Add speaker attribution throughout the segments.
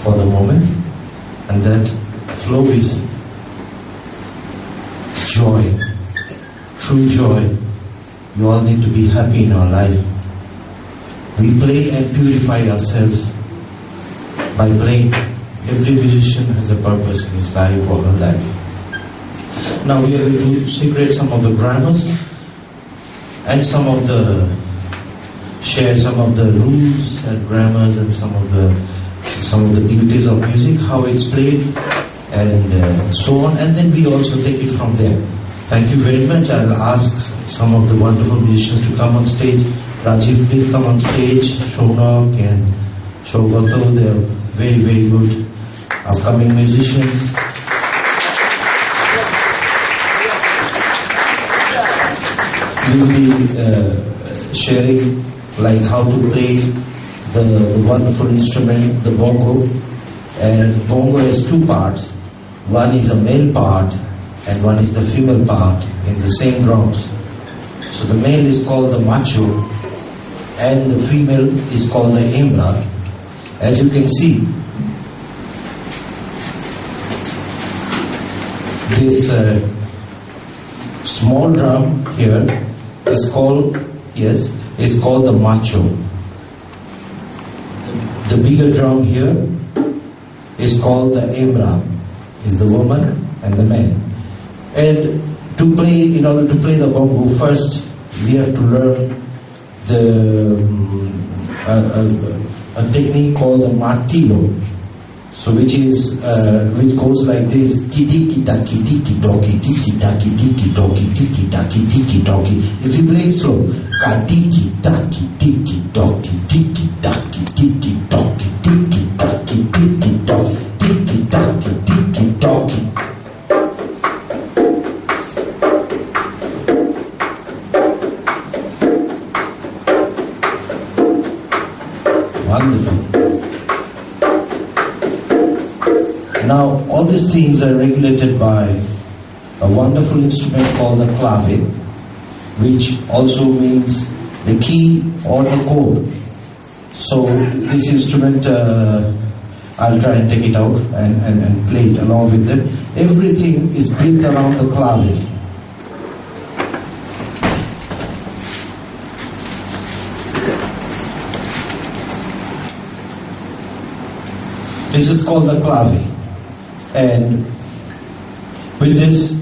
Speaker 1: for the moment, and that flow is joy, true joy. You all need to be happy in our life. We play and purify ourselves by playing. Every musician has a purpose in his life or her life. Now we are going to secrete some of the grammars and share some of the rules and grammars and some of the beauties of music, how it's played, and so on. And then we also take it from there. Thank you very much. I'll ask some of the wonderful musicians to come on stage. Rajiv, please come on stage. Shonak and Shogato, they are very, very good upcoming musicians. We'll be sharing like how to play the wonderful instrument, the bongo. And bongo has two parts. One is a male part and one is the female part in the same drums. So the male is called the macho and the female is called the hembra. As you can see, this small drum here is called the macho. The bigger drum here is called the hembra, is the woman and the man. And in order to play the bongo, first we have to learn a technique called the martillo. So which goes like this: tiki taki tiki doki tiki taki tiki doki tiki taki tiki doki. If you play it slow, ka tiki taki tiki doki tiki taki tiki doki tiki taki tiki doki tiki taki tiki doki. Wonderful. Now, all these things are regulated by a wonderful instrument called the clave, which also means the key or the chord. So, this instrument, I'll try and take it out and play it along with them. Everything is built around the clave. This is called the clave. And with this,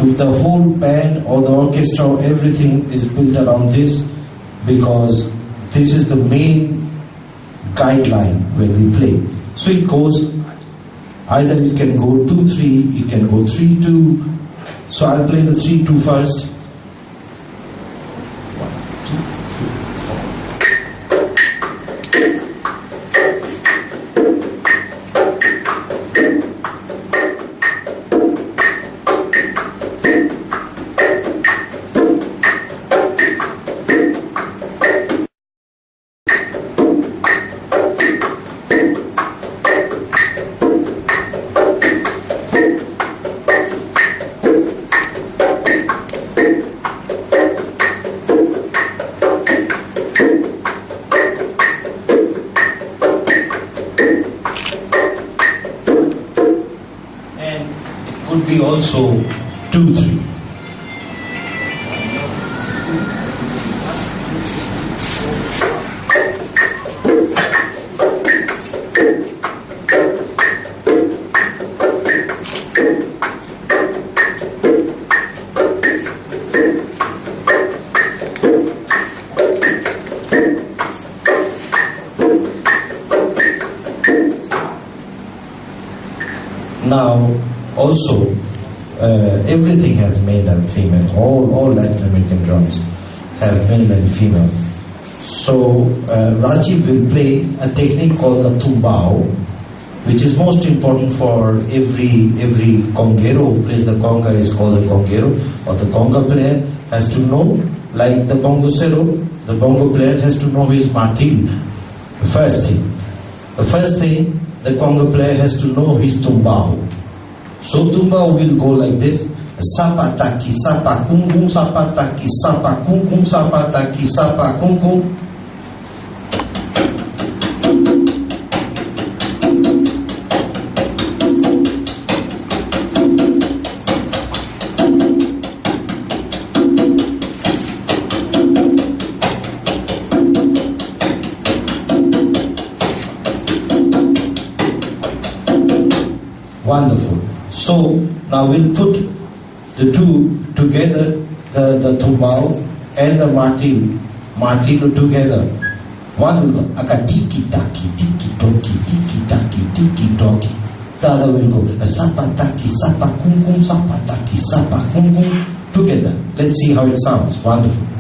Speaker 1: with the whole band or the orchestra, everything is built around this, because this is the main guideline when we play. So it goes, either it can go 2-3, it can go 3-2. So I'll play the 3-2 first. Also 2-3. Now, also, everything has male and female. All Latin American drums have male and female. So Rajiv will play a technique called the tumbao, which is most important for every conguero who plays the conga is called the conguero, or the conga player has to know, like the bongocero, the bongo player has to know his martillo. The first thing, the conga player has to know his tumbao. So tumbao will go like this: sapa taki sapa kum kum sapa taki sapa kum kum sapa taki sapa kum kum. Wonderful. So now we'll put the two together, the tumbao and the martillo together. One will go aka tiki taki tiki toki. The other will go sapa taki sapa kum sapa taki sapa kum together. Let's see how it sounds. Wonderful.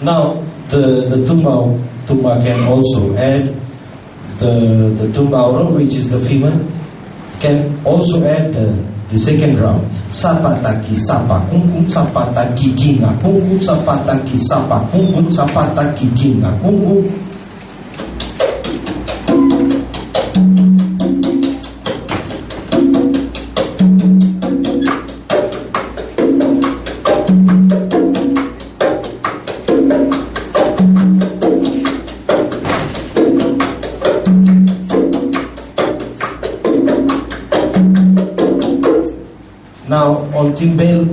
Speaker 1: Now the tumba can also add the tumbauro, which is the female, can also add the second round. Sapataki sapa kum sapataki ginga kum sapataki sapa kum sapataki ginga kum. Now on timbale,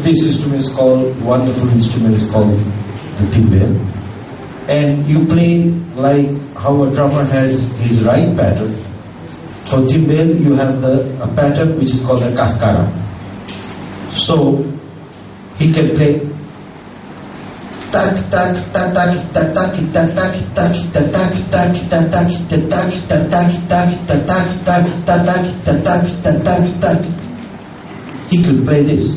Speaker 1: this instrument is called, wonderful instrument is called the timbale, and you play like how a drummer has his right pattern. For timbale you have a pattern which is called the cascara. So he can play tak tak tak tak tak tak tak tak tak tak tak tak tak tak tak tak tak. He could play this.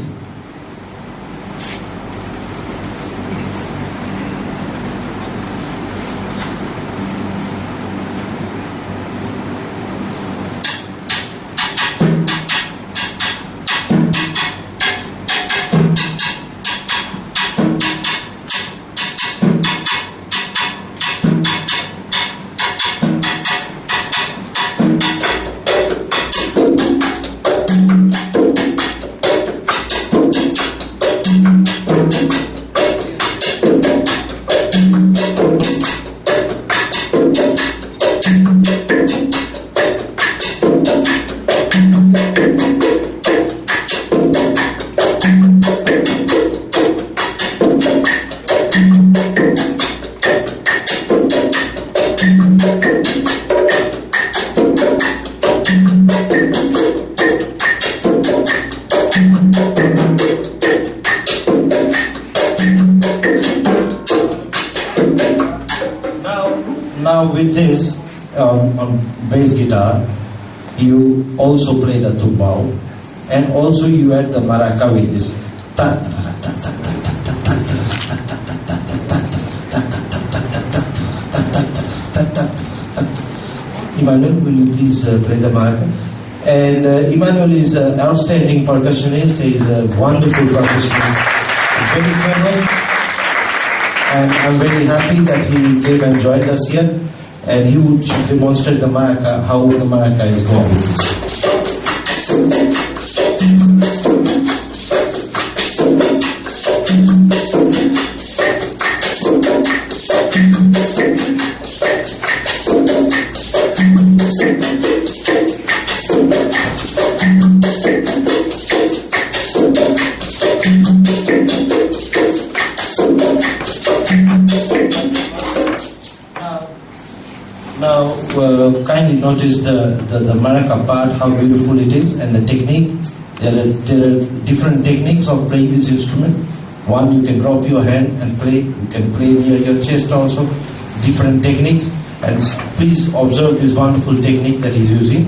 Speaker 1: Now with this, on bass guitar, you also play the tumbao, and also you add the maraca with this. Emmanuel, will you please play the maraca? And Emmanuel is an outstanding percussionist. He is a wonderful percussionist. He's very famous. And I'm very happy that he came and joined us here, and he would demonstrate the maraca, how the maraca is going. Now, kindly notice the maraca part, how beautiful it is, and the technique. There are different techniques of playing this instrument. One, you can drop your hand and play. You can play near your chest also. Different techniques. And please observe this wonderful technique that he's using.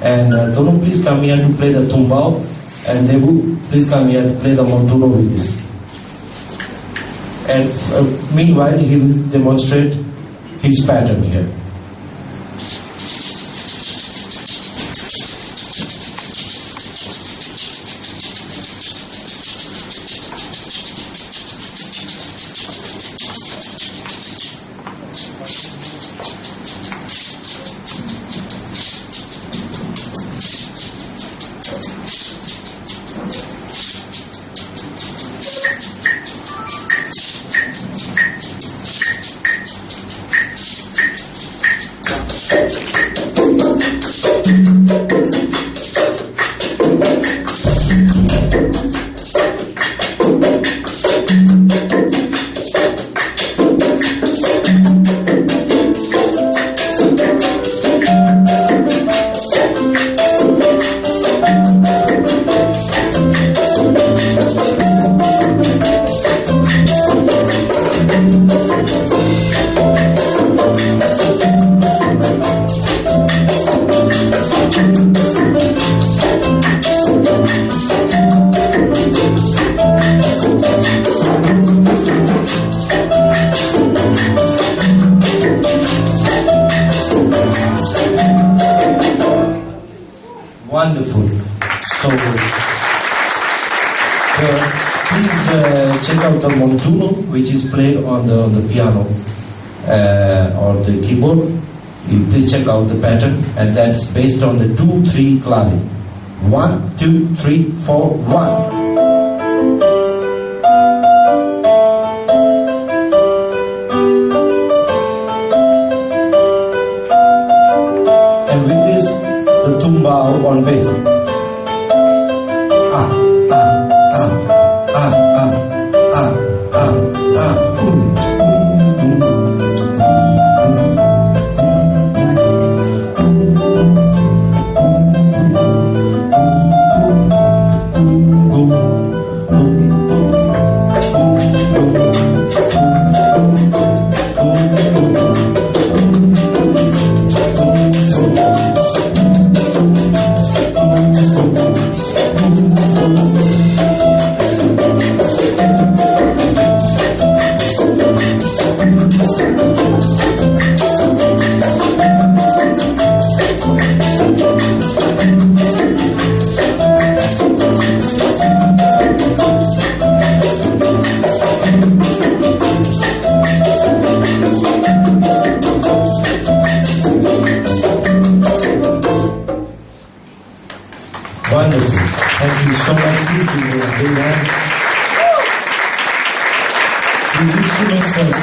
Speaker 1: And Tono, please come here to play the tumbao. And Debu, please come here to play the Montuno with this. And meanwhile, he will demonstrate his pattern here. Wonderful. So, please check out the Montuno, which is played on the piano or the keyboard. You please check out the pattern, and that's based on the 2-3 clave. 1, 2, 3, 4, 1. On bass. Wonderful. Thank you so much. Please give me a big hand. These instruments have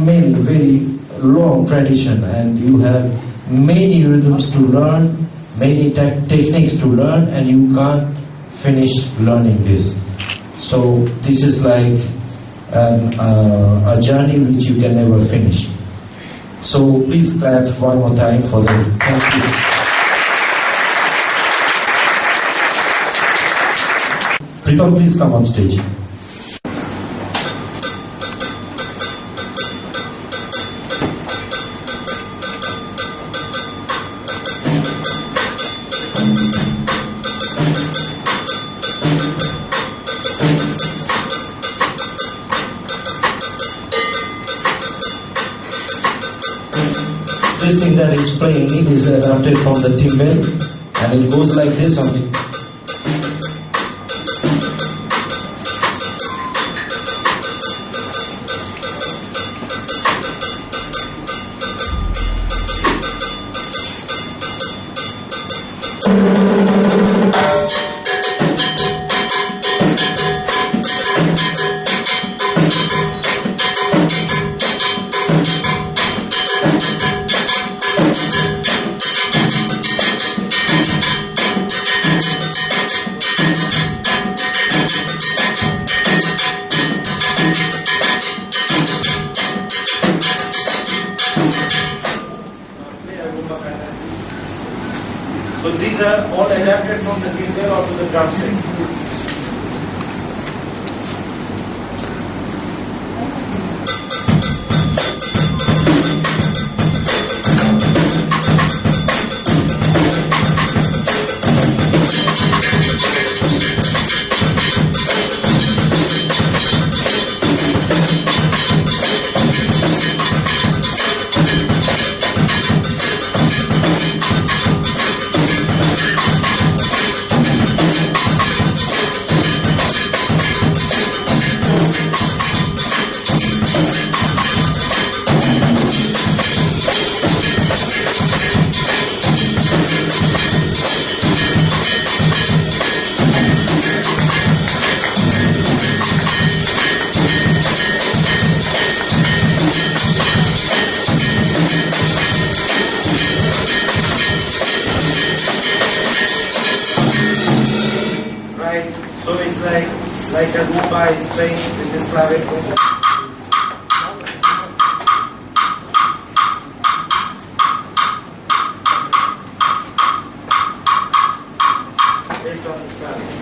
Speaker 1: many, very long tradition, and you have many rhythms to learn, many techniques to learn, and you can't finish learning this. So this is like a journey which you can never finish. So please clap one more time for them. Thank you. Pritam, please come on stage. This thing that is playing, it is adapted from the timbale, and it goes like this only. So these are all adapted from the timbale onto the drum set.
Speaker 2: side. So it's like a Rumba is playing with this clavicle. Based on this clavicle.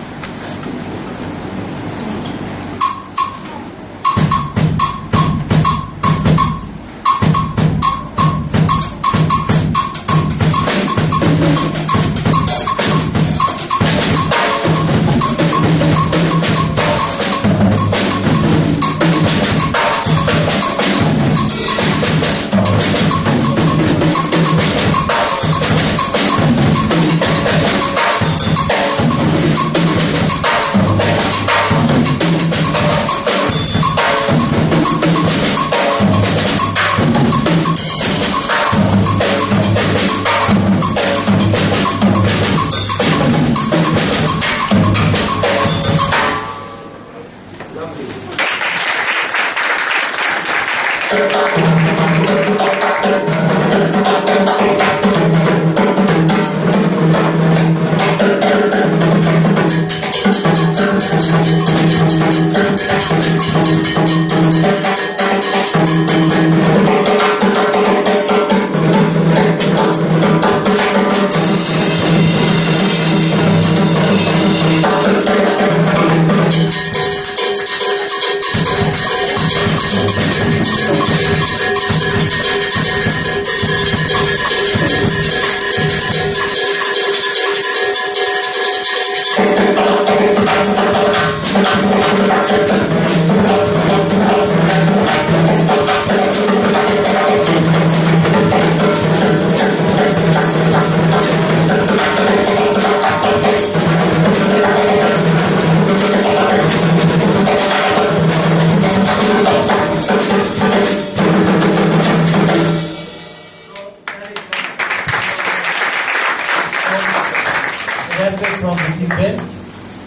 Speaker 1: From Tibet.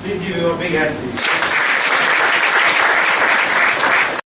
Speaker 2: Please give you a big hand, please.